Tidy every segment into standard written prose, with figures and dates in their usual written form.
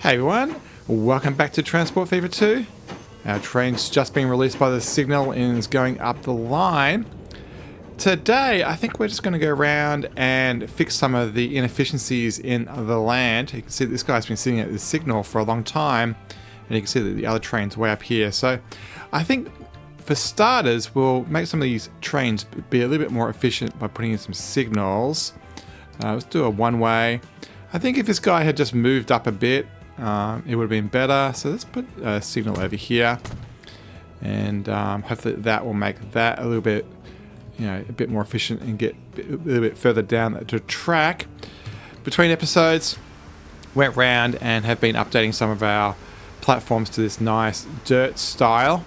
Hey everyone, welcome back to Transport Fever 2. Our train's just been released by the signal and is going up the line. Today, I think we're just going to go around and fix some of the inefficiencies in the land. You can see this guy's been sitting at the signal for a long time, and you can see that the other train's way up here. So I think for starters, we'll make some of these trains be a little bit more efficient by putting in some signals. Let's do a one-way. I think if this guy had just moved up a bit, it would have been better. So let's put a signal over here, and hopefully that will make that a little bit, a bit more efficient and get a little bit further down the track. Between episodes, went round and have been updating some of our platforms to this nice dirt style,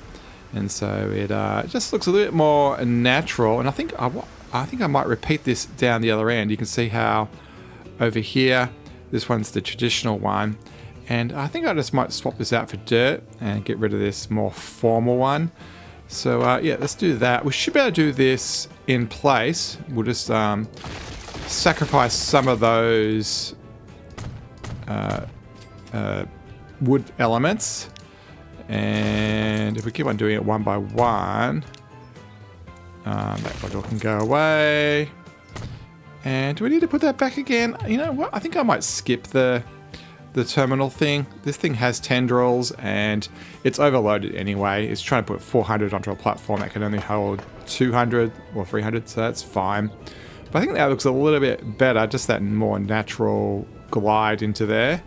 and so it just looks a little bit more natural. And I think I might repeat this down the other end. You can see how over here, this one's the traditional one. And I think I just might swap this out for dirt and get rid of this more formal one. So yeah, let's do that. We should be able to do this in place. We'll just sacrifice some of those wood elements. And if we keep on doing it one by one, that module can go away. And do we need to put that back again? You know what? I think I might skip the terminal thing. This thing has tendrils and it's overloaded anyway. It's trying to put 400 onto a platform that can only hold 200 or 300, so that's fine. But I think that looks a little bit better, just that more natural glide into there.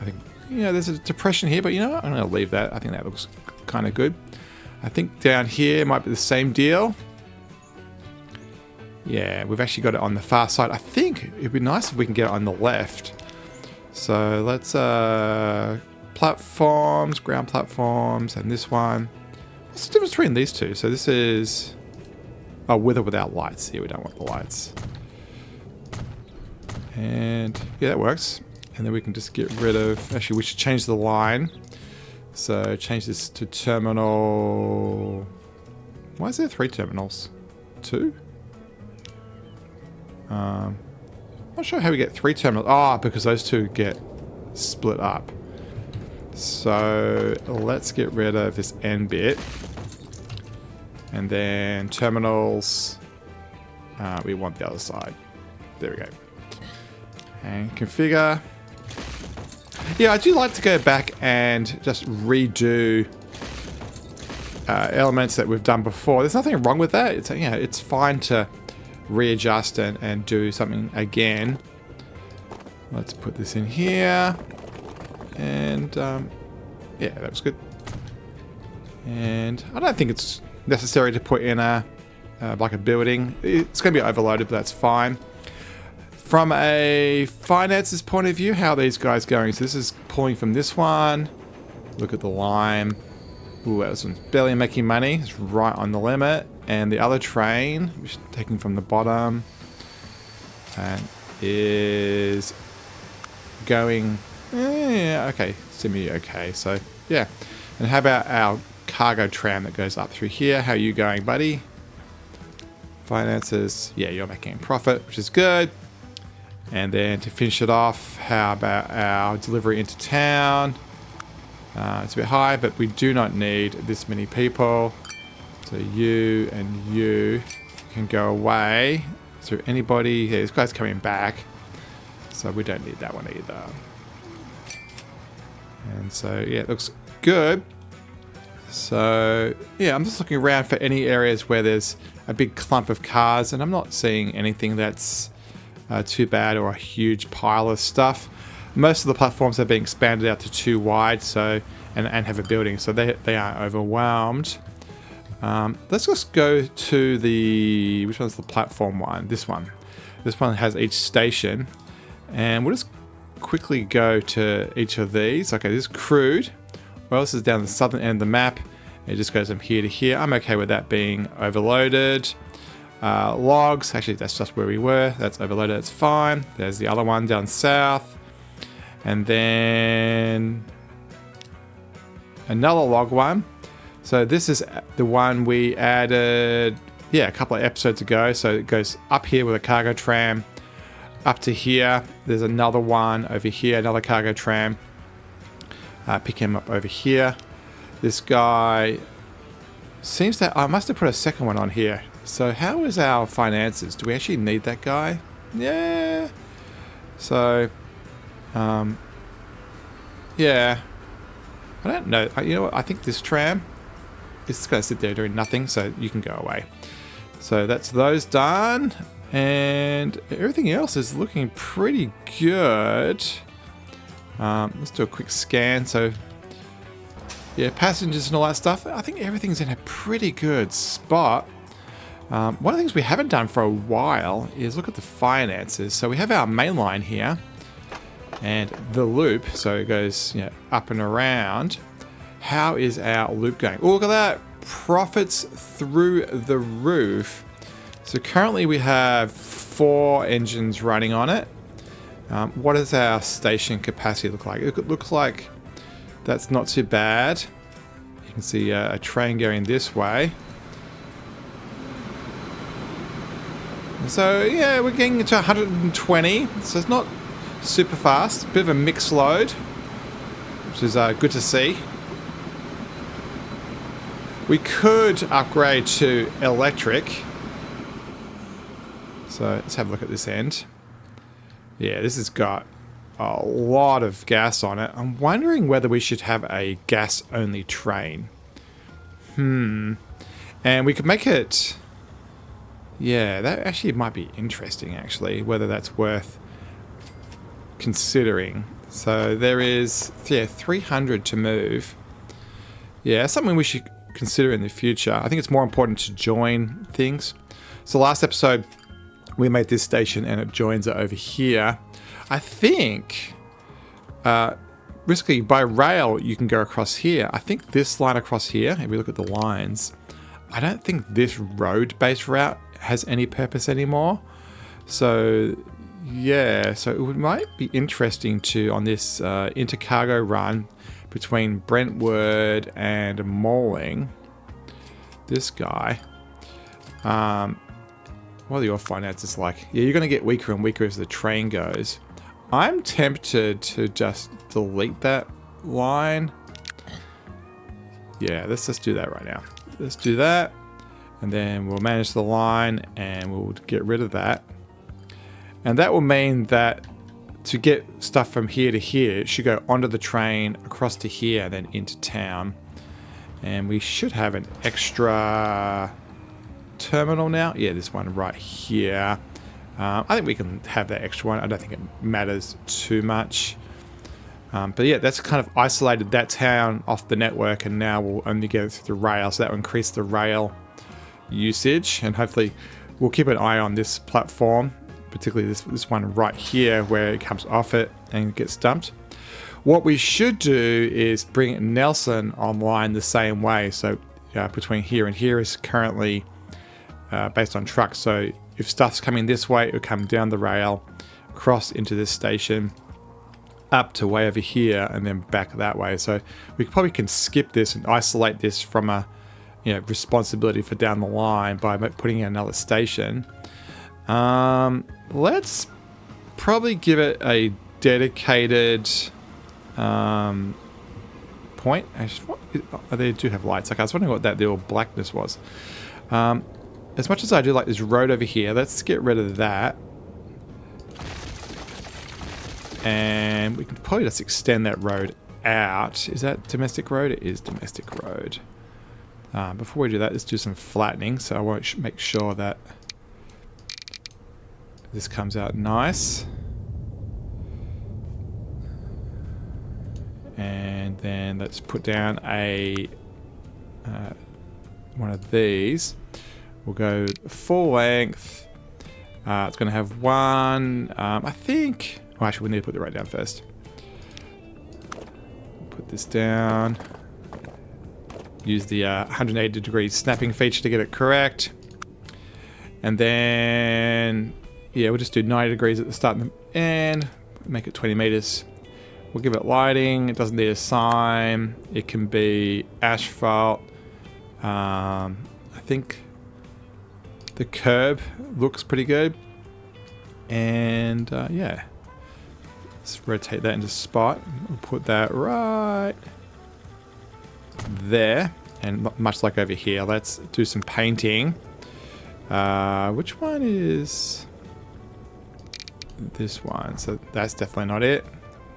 I think, there's a depression here, but what? I'm going to leave that. I think that looks kind of good. I think down here might be the same deal. Yeah, we've actually got it on the far side. I think it'd be nice if we can get it on the left. So let's platforms, ground platforms, and this one. What's the difference between these two? So this is with or without lights. Here we don't want the lights. And yeah, that works. And then we can just get rid of. Actually, we should change the line. So change this to terminal. Why is there 3 terminals? 2? Not sure how we get 3 terminals. Because those 2 get split up. So let's get rid of this N bit. And then terminals, we want the other side. There we go. And configure. Yeah, I do like to go back and just redo elements that we've done before. There's nothing wrong with that. It's fine to readjust and do something again. Let's put this in here, and yeah, that was good. And I don't think it's necessary to put in like a building. It's going to be overloaded, but that's fine. From a finances point of view, how are these guys going? So this is pulling from this one. Look at the lime. Ooh, that one's barely making money. It's right on the limit. And the other train, which is taking from the bottom, and is going, okay, semi-okay. So, yeah. And how about our cargo tram that goes up through here? How are you going, buddy? Finances, yeah, you're making a profit, which is good. And then to finish it off, how about our delivery into town? It's a bit high, but we do not need this many people. So you and you can go away. Is there anybody? Yeah, this guy's coming back. So we don't need that one either. And so, yeah, it looks good. So, yeah, I'm just looking around for any areas where there's a big clump of cars, and I'm not seeing anything that's too bad or a huge pile of stuff. Most of the platforms are being expanded out to 2 wide, so and have a building, so they aren't overwhelmed. Let's just go to the, which one's the platform one? This one. This one has each station, and we'll just quickly go to each of these. Okay, this is crude. Well, this is down the southern end of the map. It just goes from here to here. I'm okay with that being overloaded. Logs, actually that's just where we were. That's overloaded, that's fine. There's the other one down south. And then another log one. So this is the one we added, a couple of episodes ago. So it goes up here with a cargo tram, up to here. There's another one over here, another cargo tram. Pick him up over here. This guy seems that I must have put a second one on here. So how is our finances? Do we actually need that guy? Yeah. So, yeah. I don't know. You know what? I think this tram is going to sit there doing nothing, so you can go away. So that's those done. And everything else is looking pretty good. Let's do a quick scan. So, yeah, passengers and all that stuff. I think everything's in a pretty good spot. One of the things we haven't done for a while is look at the finances. So we have our main line here and the loop. So it goes, up and around. How is our loop going? Oh, look at that. Profits through the roof. So currently we have 4 engines running on it. What does our station capacity look like? It looks like that's not too bad. You can see a train going this way. So yeah, we're getting to 120. So it's not super fast. Bit of a mixed load, which is good to see. We could upgrade to electric. So let's have a look at this end. Yeah, this has got a lot of gas on it. I'm wondering whether we should have a gas-only train. And we could make it... Yeah, that actually might be interesting, actually, whether that's worth considering. So there is, 300 to move. Yeah, something we should consider in the future. I think it's more important to join things. So last episode, we made this station and it joins it over here. I think, basically by rail, you can go across here. I think this line across here, if we look at the lines, I don't think this road-based route has any purpose anymore. So yeah, so it might be interesting to, on this intercargo run between Brentwood and Mainline, this guy, what are your finances like? Yeah, you're going to get weaker and weaker as the train goes. I'm tempted to just delete that line. Yeah, let's just do that right now. Let's do that. And then we'll manage the line and we'll get rid of that. And that will mean that to get stuff from here to here, it should go onto the train, across to here, then into town. And we should have an extra terminal now. Yeah, this one right here. I think we can have that extra one. I don't think it matters too much. But yeah, that's kind of isolated that town off the network, and now we'll only get it through the rail. So that will increase the rail usage, and hopefully we'll keep an eye on this platform, particularly this one right here where it comes off it and gets dumped. What we should do is bring Nelson online the same way. So between here and here is currently based on trucks. So if stuff's coming this way, it'll come down the rail, cross into this station, up to way over here, and then back that way. So we probably can skip this and isolate this from a responsibility for down the line by putting in another station. Let's probably give it a dedicated point. Actually, they do have lights. Okay, I was wondering what that little blackness was. As much as I do like this road over here, let's get rid of that. And we can probably just extend that road out. Is that domestic road? It is domestic road. Before we do that, let's do some flattening. So I want to make sure that this comes out nice. And then let's put down a one of these. We'll go full length. It's going to have one, I think... Oh, actually, we need to put the right down first. Put this down. Use the 180 degree snapping feature to get it correct. And then, yeah, we'll just do 90 degrees at the start and the end. Make it 20 meters. We'll give it lighting. It doesn't need a sign. It can be asphalt. I think the curb looks pretty good. And yeah. Let's rotate that into spot. We'll put that right there. And much like over here, let's do some painting. Which one is this one? So that's definitely not it.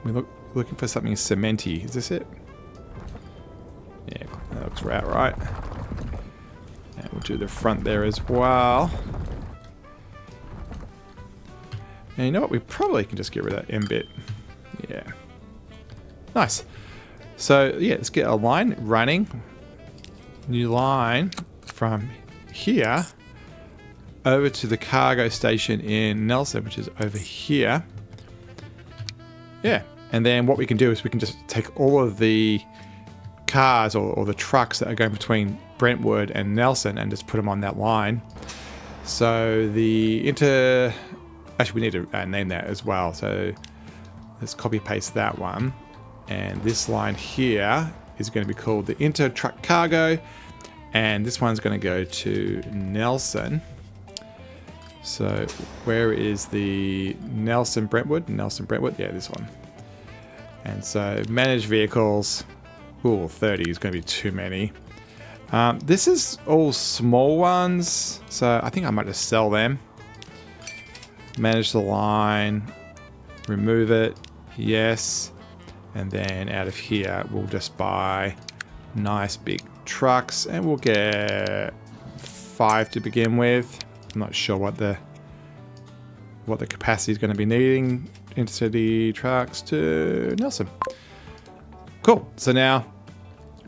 We're looking for something cementy. Is this it? Yeah, that looks right. And we'll do the front there as well. And you know what? We probably can just get rid of that M bit. Yeah. Nice. So yeah, let's get a line running. New line from here over to the cargo station in Nelson, which is over here. Yeah. And then what we can do is we can just take all of the cars or the trucks that are going between Brentwood and Nelson and just put them on that line. So the actually we need to name that as well. So let's copy paste that one. And this line here is going to be called the Inter Truck Cargo. And this one's going to go to Nelson. So where is the Nelson Brentwood? Nelson Brentwood, yeah, this one. And so manage vehicles. Ooh, 30 is going to be too many. This is all small ones, so I think I might just sell them. Manage the line, remove it, yes. And then out of here, we'll just buy nice big trucks, and we'll get 5 to begin with. I'm not sure what the capacity is going to be needing. Intercity trucks to Nelson. Cool. So now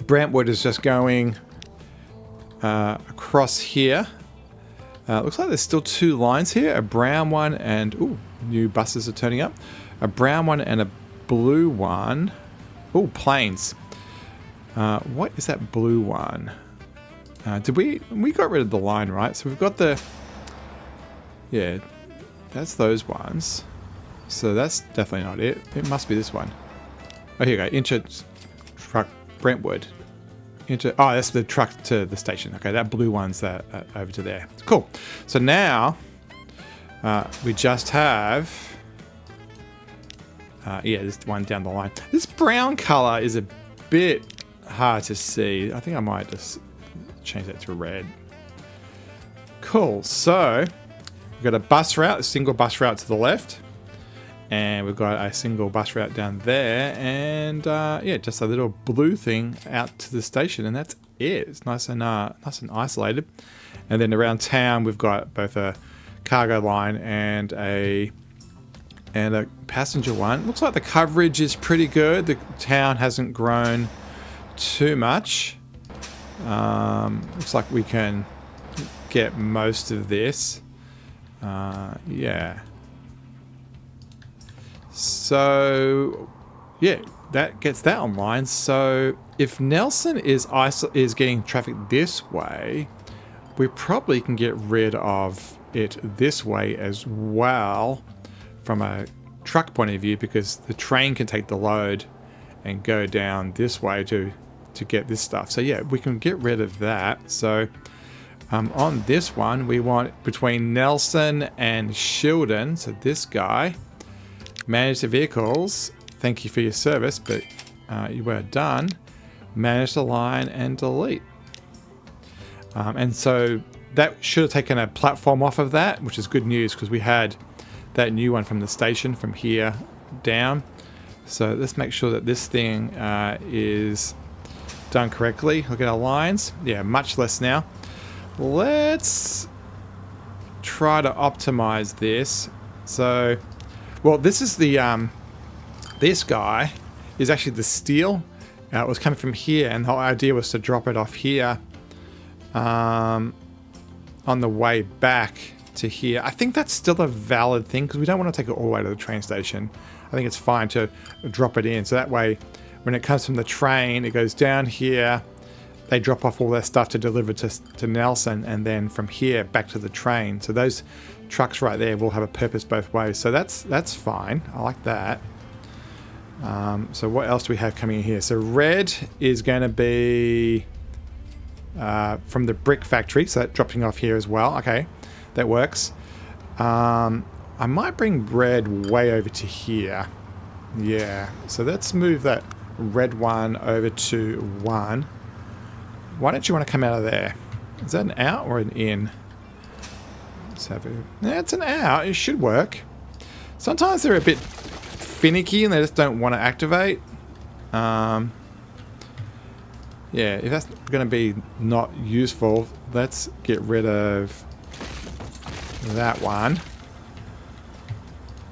Brentwood is just going across here. Looks like there's still 2 lines here. A brown one and... Ooh, new buses are turning up. A brown one and a blue one. Ooh, planes. What is that blue one? We got rid of the line, right? So we've got the... Yeah, that's those ones. So that's definitely not it. It must be this one. Oh, here you go. Inter Truck Brentwood. Oh, that's the truck to the station. Okay, that blue one's that over to there. Cool. So now we just have... yeah, this one down the line. This brown color is a bit hard to see. I think I might just change that to red. Cool. So we've got a bus route, a single bus route to the left. And we've got a single bus route down there, and yeah, just a little blue thing out to the station, and that's it. It's nice and isolated. And then around town, we've got both a cargo line and a passenger one. Looks like the coverage is pretty good. The town hasn't grown too much. Looks like we can get most of this. Yeah. So, yeah, that gets that online. So, if Nelson is getting traffic this way, we probably can get rid of it this way as well from a truck point of view, because the train can take the load and go down this way to get this stuff. So, yeah, we can get rid of that. So, on this one, we want between Nelson and Shildon, so this guy... Manage the vehicles. Thank you for your service, but you were done. Manage the line and delete. And so that should have taken a platform off of that, which is good news because we had that new one from the station from here down. So let's make sure that this thing is done correctly. Look at our lines. Yeah, much less now. Let's try to optimize this. So... Well, this is the, this guy is actually the steel. It was coming from here, and the whole idea was to drop it off here on the way back to here. I think that's still a valid thing, because we don't want to take it all the way to the train station. I think it's fine to drop it in. So that way, when it comes from the train, it goes down here. They drop off all their stuff to deliver to Nelson, and then from here back to the train. So those trucks right there will have a purpose both ways. So that's fine. I like that. So what else do we have coming in here? So red is going to be from the brick factory. So that dropping off here as well. Okay, that works. I might bring red way over to here. Yeah, so let's move that red one over to 1. Why don't you want to come out of there? Is that an out or an in? Let's have it. Yeah, it's an out. It should work. Sometimes they're a bit finicky and they just don't want to activate. Yeah, if that's going to be not useful, let's get rid of that one.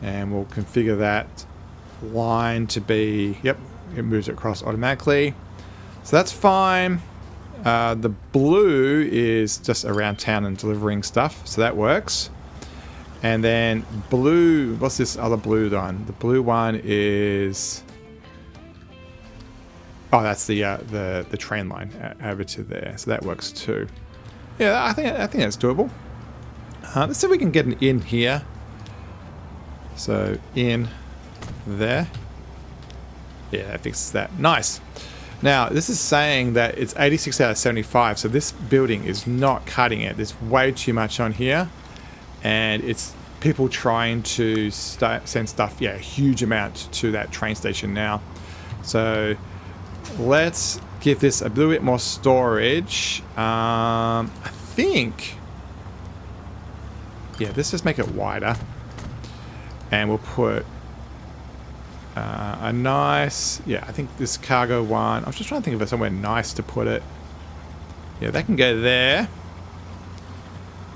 And we'll configure that line to be, yep, it moves across automatically. So that's fine. The blue is just around town and delivering stuff, so that works. And then blue, what's this other blue one? The blue one is, oh, that's the train line over to there, so that works too. Yeah, I think that's doable. Let's see if we can get an in here. So in there. Yeah, that fixes that. Nice. Now, this is saying that it's 86 out of 75, so this building is not cutting it. There's way too much on here, and it's people trying to send stuff, yeah, a huge amount to that train station now. So let's give this a little bit more storage. I think, yeah, let's just make it wider, and we'll put a nice, yeah, I think this cargo one, I was just trying to think of somewhere nice to put it. Yeah, that can go there.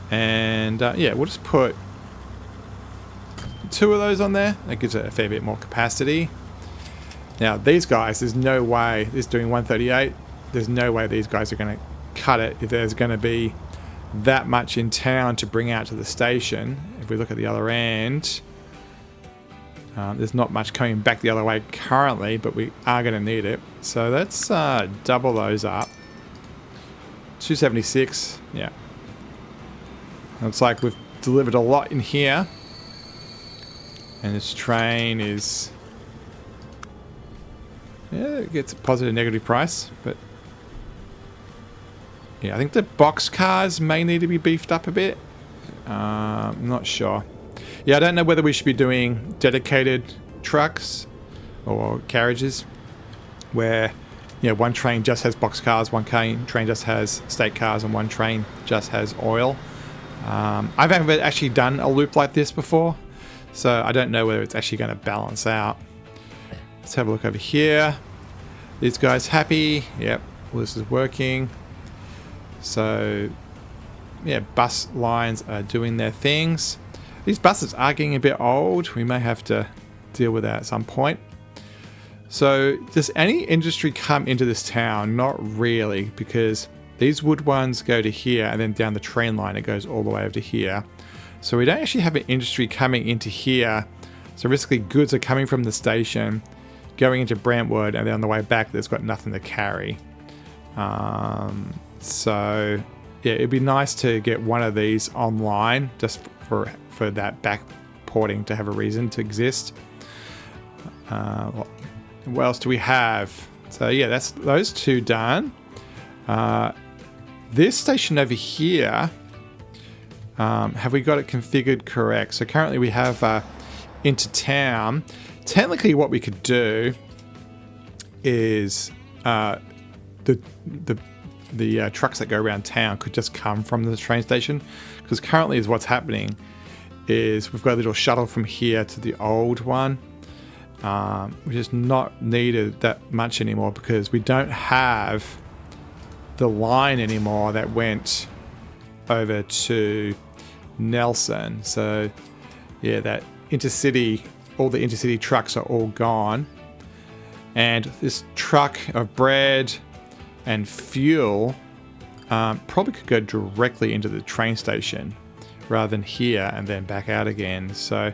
And yeah, we'll just put 2 of those on there. That gives it a fair bit more capacity. Now, these guys, there's no way, this is doing 138, there's no way these guys are going to cut it if there's going to be that much in town to bring out to the station. If we look at the other end, there's not much coming back the other way currently, but we are going to need it. So let's double those up. 276, yeah. Looks like we've delivered a lot in here. And this train is, yeah, it gets a positive negative price, but yeah, I think the box cars may need to be beefed up a bit. I'm not sure. Yeah, I don't know whether we should be doing dedicated trucks or carriages where, you know, one train just has box cars, one train just has state cars, and one train just has oil. I haven't actually done a loop like this before, so I don't know whether it's actually going to balance out. Let's have a look over here. These guys happy? Yep, well, this is working. So, yeah, bus lines are doing their things. These buses are getting a bit old. We may have to deal with that at some point. So, does any industry come into this town? Not really, because these wood ones go to here, and then down the train line it goes all the way over to here. So we don't actually have an industry coming into here. So basically goods are coming from the station, going into Brentwood, and then on the way back there's got nothing to carry. So yeah, it'd be nice to get one of these online just for that back porting to have a reason to exist. What else do we have? So yeah, that's those 2 done. This station over here, have we got it configured correct? So currently we have into town. Technically what we could do is the trucks that go around town could just come from the train station, because currently is what's happening is we've got a little shuttle from here to the old one, which is not needed that much anymore because we don't have the line anymore that went over to Nelson. So yeah, that intercity, all the intercity trucks are all gone, and this truck of bread and fuel probably could go directly into the train station rather than here and then back out again. So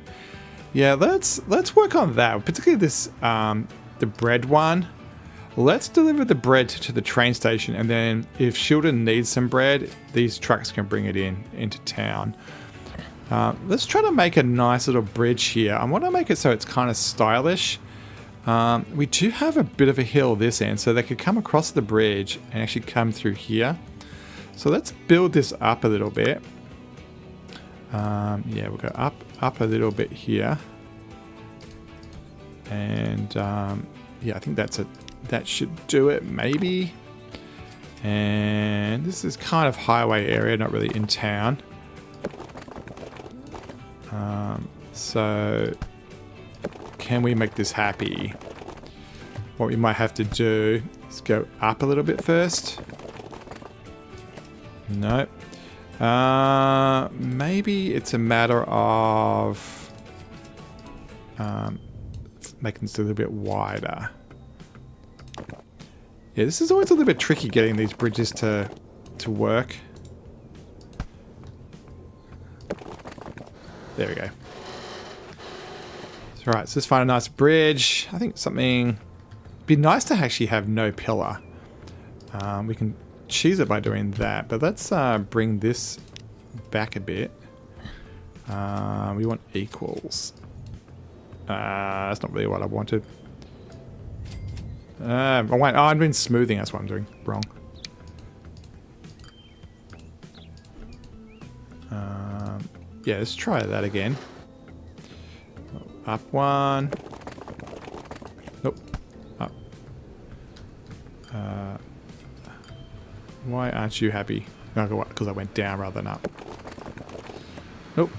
yeah, let's work on that, particularly this the bread one. Let's deliver the bread to the train station, and then if Shildon needs some bread, these trucks can bring it into town. Let's try to make a nice little bridge here. I want to make it so it's kind of stylish. We do have a bit of a hill this end, so they could come across the bridge and actually come through here. So let's build this up a little bit. Yeah, we'll go up a little bit here. And yeah, I think that should do it, maybe. And this is kind of highway area, not really in town. So can we make this happy? What we might have to do is go up a little bit first. Nope. Maybe it's a matter of making this a little bit wider. Yeah, this is always a little bit tricky getting these bridges to work. There we go. All right, so let's find a nice bridge. I think something... Be nice to actually have no pillar. We can cheese it by doing that, but let's bring this back a bit. We want equals. That's not really what I wanted. I've been smoothing, that's what I'm doing wrong. Yeah, let's try that again. Up one. Nope. Up. Why aren't you happy? Because I went down rather than up. Nope.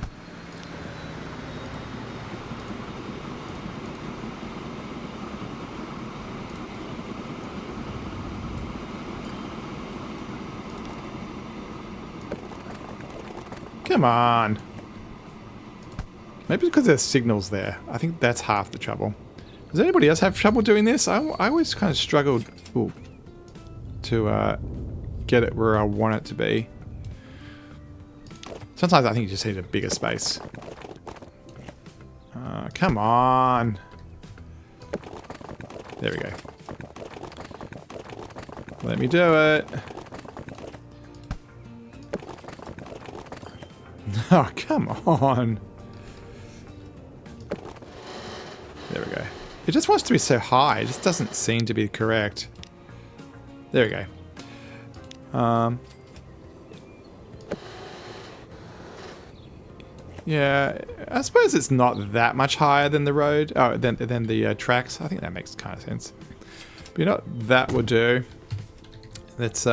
Come on. Maybe because there's signals there. I think that's half the trouble. Does anybody else have trouble doing this? I always kind of struggled to get it where I want it to be. Sometimes I think you just need a bigger space. Come on. There we go. Let me do it. Oh, come on. There we go. It just wants to be so high. It just doesn't seem to be correct. There we go. Yeah, I suppose it's not that much higher than the road. Oh, than the tracks. I think that makes kind of sense. But you know what that will do? Let's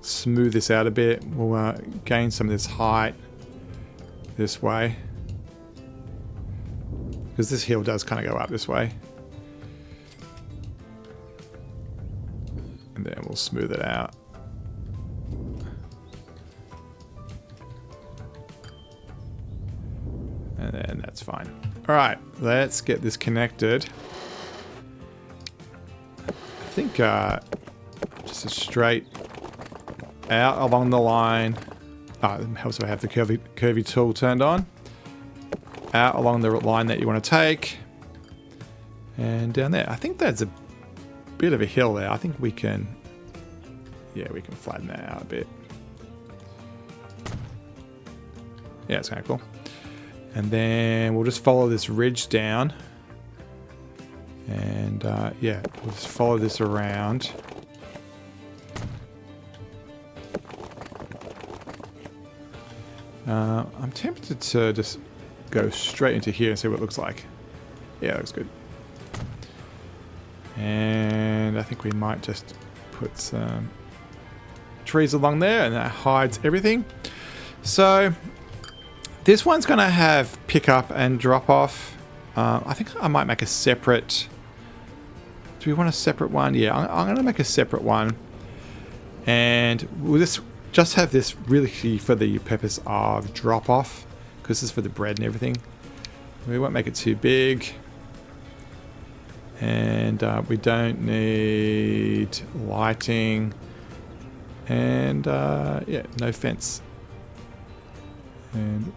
smooth this out a bit. We'll gain some of this height this way. Because this hill does kind of go up this way. And then we'll smooth it out. And then that's fine. Alright, let's get this connected. I think just a straight out along the line. Also have the curvy tool turned on. Out along the line that you want to take. And down there. I think that's a bit of a hill there. I think we can... Yeah, we can flatten that out a bit. Yeah, it's kind of cool. And then we'll just follow this ridge down. And yeah, we'll just follow this around. I'm tempted to just go straight into here and see what it looks like. Yeah, that looks good. And I think we might just put some trees along there, and that hides everything. So this one's going to have pick up and drop off. I think I might make a separate... Do we want a separate one? Yeah, I'm going to make a separate one. And we'll just have this really for the purpose of drop off, because this is for the bread and everything. We won't make it too big. And we don't need lighting. And yeah, no fence. And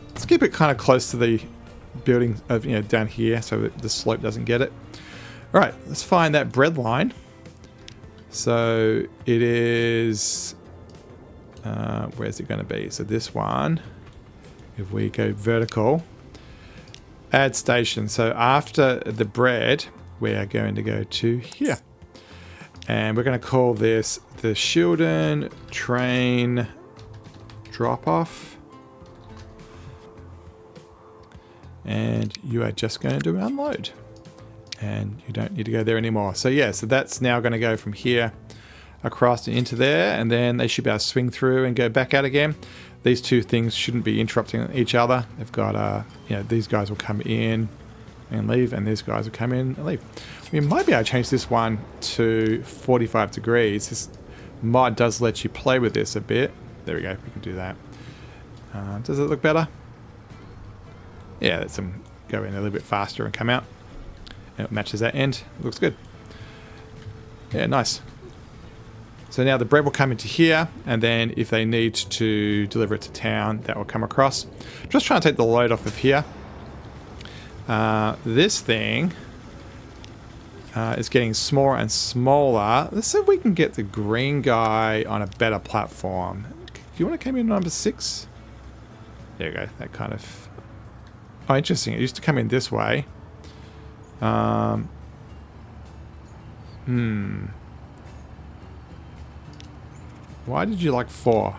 let's keep it kind of close to the building of, down here, so that the slope doesn't get it. All right, let's find that bread line. So it is, where's it going to be? So this one, if we go vertical, add station. So after the bread, we are going to go to here. And we're going to call this the Shildon train drop off. And you are just going to unload. And you don't need to go there anymore. So yeah, so that's now going to go from here across and into there, and then they should be able to swing through and go back out again. These two things shouldn't be interrupting each other. They've got, you know, these guys will come in and leave, and these guys will come in and leave. We might be able to change this one to 45 degrees. This mod does let you play with this a bit. There we go, we can do that. Does it look better? Yeah, let's go in a little bit faster and come out. And it matches that end. Looks good. Yeah, nice. So now the bread will come into here, and then if they need to deliver it to town, that will come across. Just trying to take the load off of here. This thing is getting smaller and smaller. Let's see if we can get the green guy on a better platform. Do you want to come in number 6? There you go. That kind of... Oh, interesting. It used to come in this way. Why did you like 4?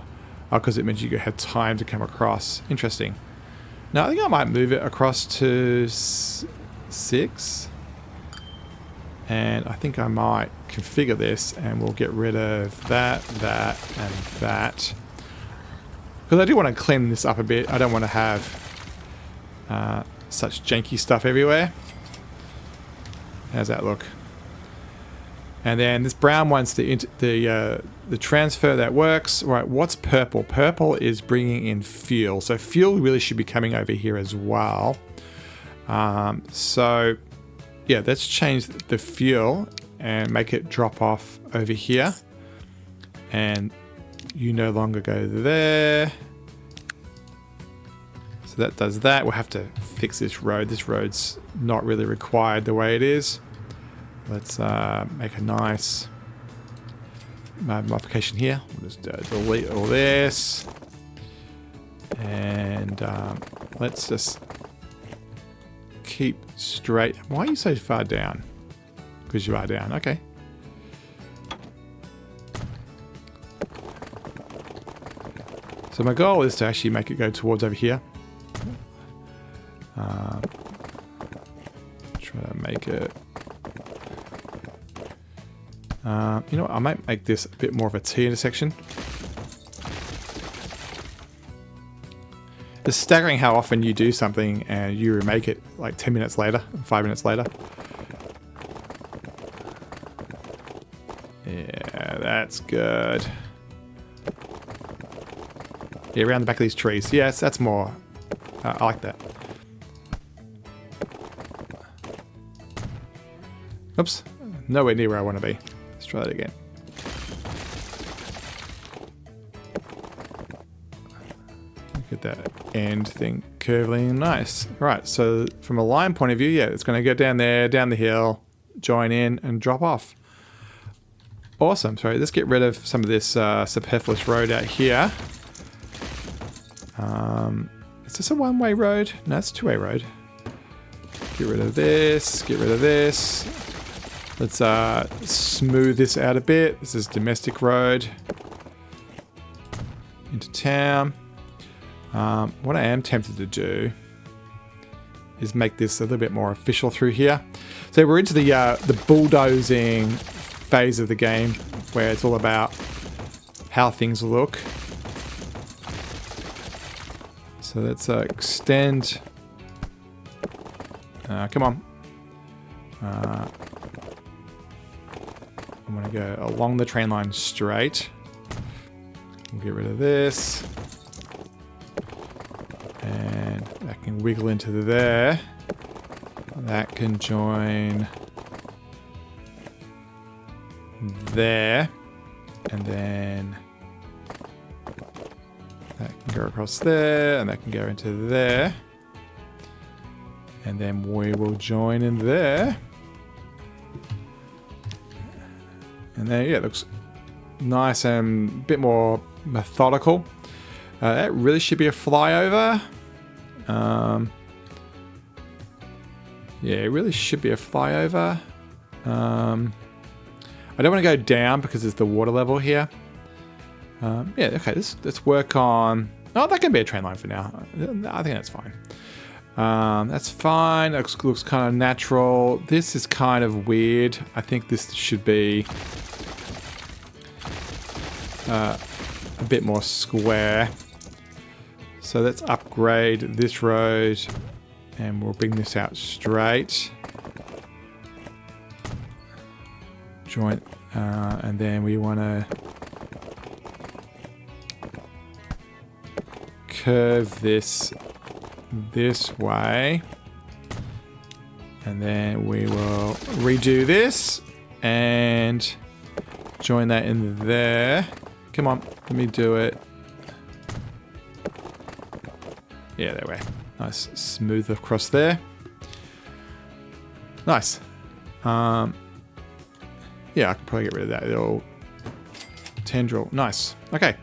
Oh, because it meant you had time to come across. Interesting. Now, I think I might move it across to 6. And I think I might configure this, and we'll get rid of that, that, and that. Because I do want to clean this up a bit. I don't want to have such janky stuff everywhere. How's that look? And then this brown one's the transfer that works. Right, what's purple? Purple is bringing in fuel. So fuel really should be coming over here as well. So yeah, let's change the fuel and make it drop off over here. And you no longer go there. So that does that. We'll have to fix this road. This road's not really required the way it is. Let's make a nice modification here. We'll just delete all this. And let's just keep straight. Why are you so far down? Because you are down. Okay. So my goal is to actually make it go towards over here. Try to make it... you know what, I might make this a bit more of a T intersection. It's staggering how often you do something and you remake it like 10 minutes later, 5 minutes later. Yeah, that's good. Yeah, around the back of these trees. Yes, that's more. I like that. Oops, nowhere near where I want to be. Let's try that again. Look at that end thing curving. Nice. Right, so from a line point of view, yeah, it's going to go down there, down the hill, join in, and drop off. Awesome. Sorry, let's get rid of some of this superfluous road out here. Is this a one-way road? No, it's a two-way road. Get rid of this. Get rid of this. Let's smooth this out a bit. This is domestic road. Into town. What I am tempted to do is make this a little bit more official through here. So we're into the bulldozing phase of the game where it's all about how things look. So let's extend. Come on. I want to go along the train line straight. We'll get rid of this. And that can wiggle into there. That can join there. And then that can go across there. And that can go into there. And then we will join in there. And then, yeah, it looks nice and a bit more methodical. That really should be a flyover. Yeah, it really should be a flyover. I don't want to go down because there's the water level here. Yeah, okay, let's work on... Oh, that can be a train line for now. I think that's fine. That's fine. Looks kind of natural. This is kind of weird. I think this should be a bit more square. So let's upgrade this road and we'll bring this out straight. Joint, and then we want to curve this way, and then we will redo this and join that in there. Come on, let me do it. Yeah, there we go. Nice, smooth across there. Nice. Yeah, I can probably get rid of that little tendril. Nice. Okay.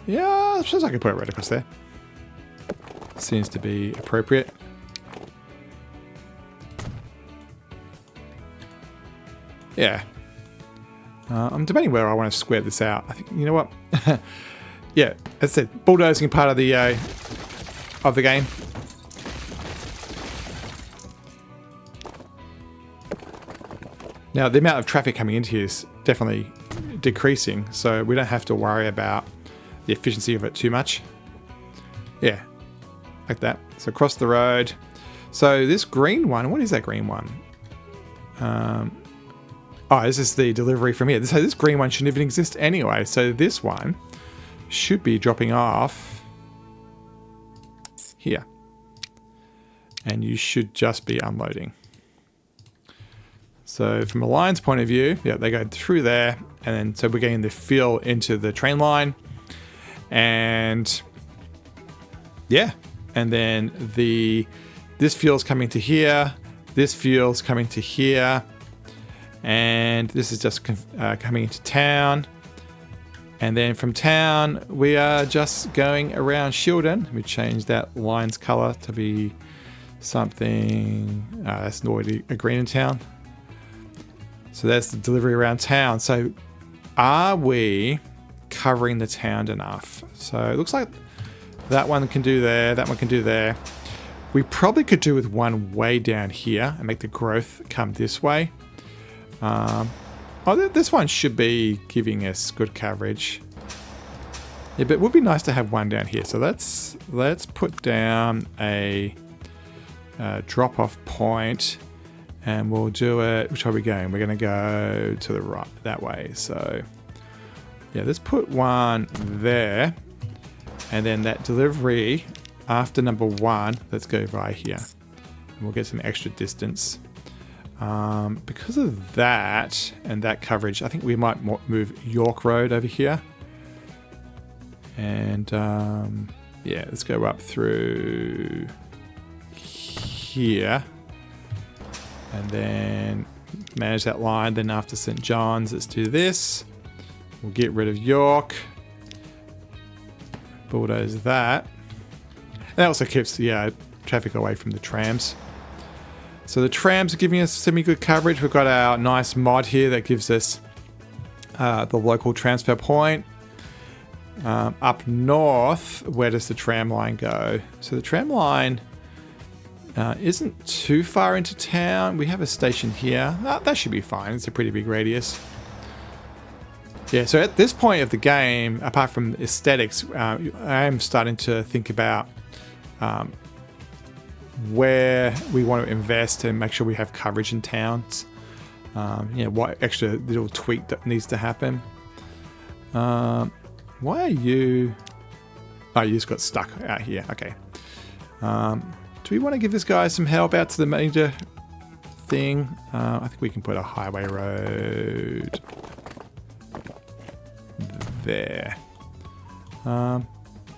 Yeah, I suppose I can put it right across there. Seems to be appropriate. Yeah. I'm debating where I want to square this out. I think, you know what? Yeah, as I said, bulldozing part of the game. Now, the amount of traffic coming into here is definitely decreasing, so we don't have to worry about the efficiency of it too much. Yeah, like that. So across the road. So this green one, what is that green one? Oh, this is the delivery from here. So this green one shouldn't even exist anyway. So this one should be dropping off here. And you should just be unloading. So from a line's point of view, yeah, they go through there. And then so we're getting the fuel into the train line. And yeah. And then this fuel's coming to here. This fuel's coming to here. And this is just coming into town. And then from town, we are just going around Shildon. We changed that line's color to be something, that's already a green in town. So that's the delivery around town. So are we covering the town enough? So it looks like that one can do there, that one can do there. We probably could do with one way down here and make the growth come this way. This one should be giving us good coverage. Yeah, but it would be nice to have one down here. So let's put down a drop-off point, and we'll do it. Which way are we going? We're going to go to the right that way. So yeah, let's put one there, and then that delivery after number 1. Let's go right here. And we'll get some extra distance. Because of that and that coverage, I think we might move York Road over here. And yeah, let's go up through here. And then manage that line. Then after St. John's, let's do this. We'll get rid of York. Bulldoze that. And that also keeps the traffic away from the trams. So the trams are giving us semi-good coverage. We've got our nice mod here that gives us the local transfer point. Up north, where does the tram line go? So the tram line isn't too far into town. We have a station here. That should be fine. It's a pretty big radius. Yeah, so at this point of the game, apart from aesthetics, I am starting to think about where we want to invest and make sure we have coverage in towns. What extra little tweak that needs to happen. Why are you... Oh, you just got stuck out here. Okay. Do we want to give this guy some help out to the major thing? I think we can put a highway road there.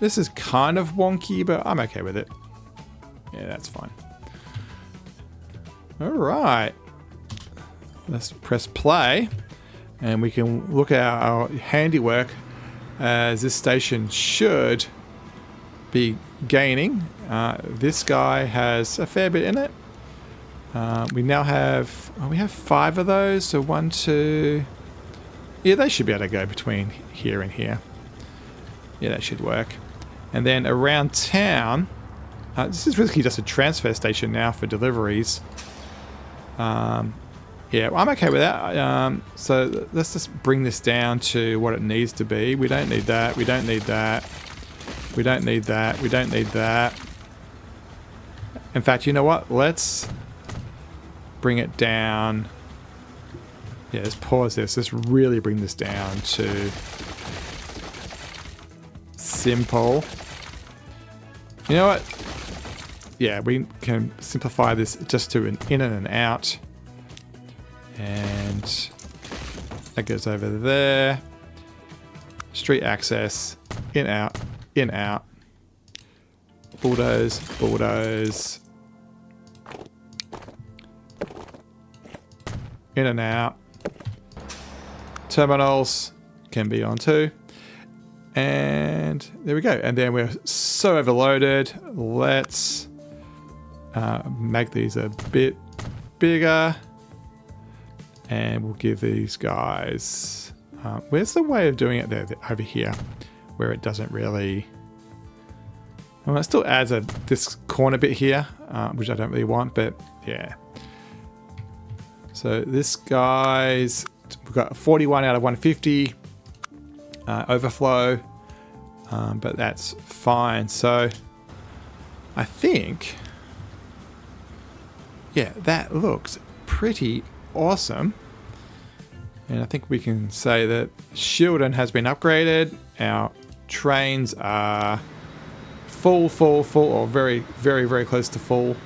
This is kind of wonky, but I'm okay with it. Yeah, that's fine. All right. Let's press play, and we can look at our handiwork, as this station should be gaining. This guy has a fair bit in it. We now have... we have 5 of those, so 1, 2... Yeah, they should be able to go between here and here. Yeah, that should work. And then around town... This is really just a transfer station now for deliveries. Yeah, I'm okay with that. So let's just bring this down to what it needs to be. We don't need that. We don't need that. We don't need that. We don't need that. In fact, you know what? Let's bring it down. Yeah, let's pause this. Let's really bring this down to simple. You know what? Yeah, we can simplify this just to an in and an out. And that goes over there. Street access. In, out. In, out. Bulldoze. Bulldoze. In and out. Terminals can be on too. And there we go. And then we're so overloaded. Let's make these a bit bigger. And we'll give these guys... where's the way of doing it there? Over here. Where it doesn't really... Well, it still adds this corner bit here. Which I don't really want, but yeah. So this guy's... We've got 41 out of 150. Overflow. But that's fine. So I think... Yeah, that looks pretty awesome. And I think we can say that Shildon has been upgraded. Our trains are full, or very, very, very close to full.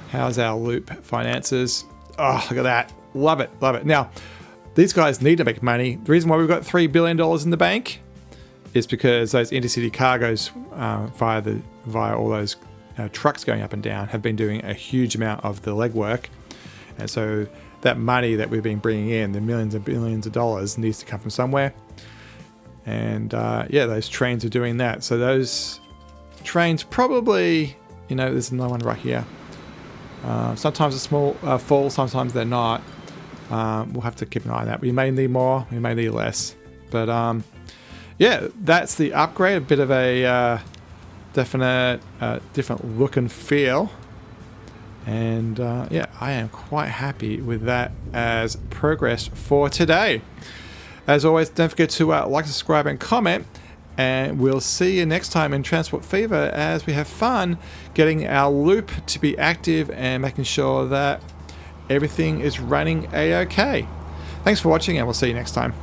How's our loop finances? Oh, look at that. Love it, love it. Now, these guys need to make money. The reason why we've got $3 billion in the bank is because those intercity cargoes via all those trucks going up and down have been doing a huge amount of the legwork. And so that money that we've been bringing in, the millions and billions of dollars, needs to come from somewhere. And yeah, those trains are doing that. So those trains probably, you know, there's another one right here. Sometimes it's small, full, sometimes they're not. We'll have to keep an eye on that. We may need more, we may need less. But yeah, that's the upgrade. A bit of a definite different look and feel. And yeah, I am quite happy with that as progress for today. As always, don't forget to like, subscribe, and comment. And we'll see you next time in Transport Fever as we have fun getting our loop to be active and making sure that everything is running a-okay. Thanks for watching, and we'll see you next time.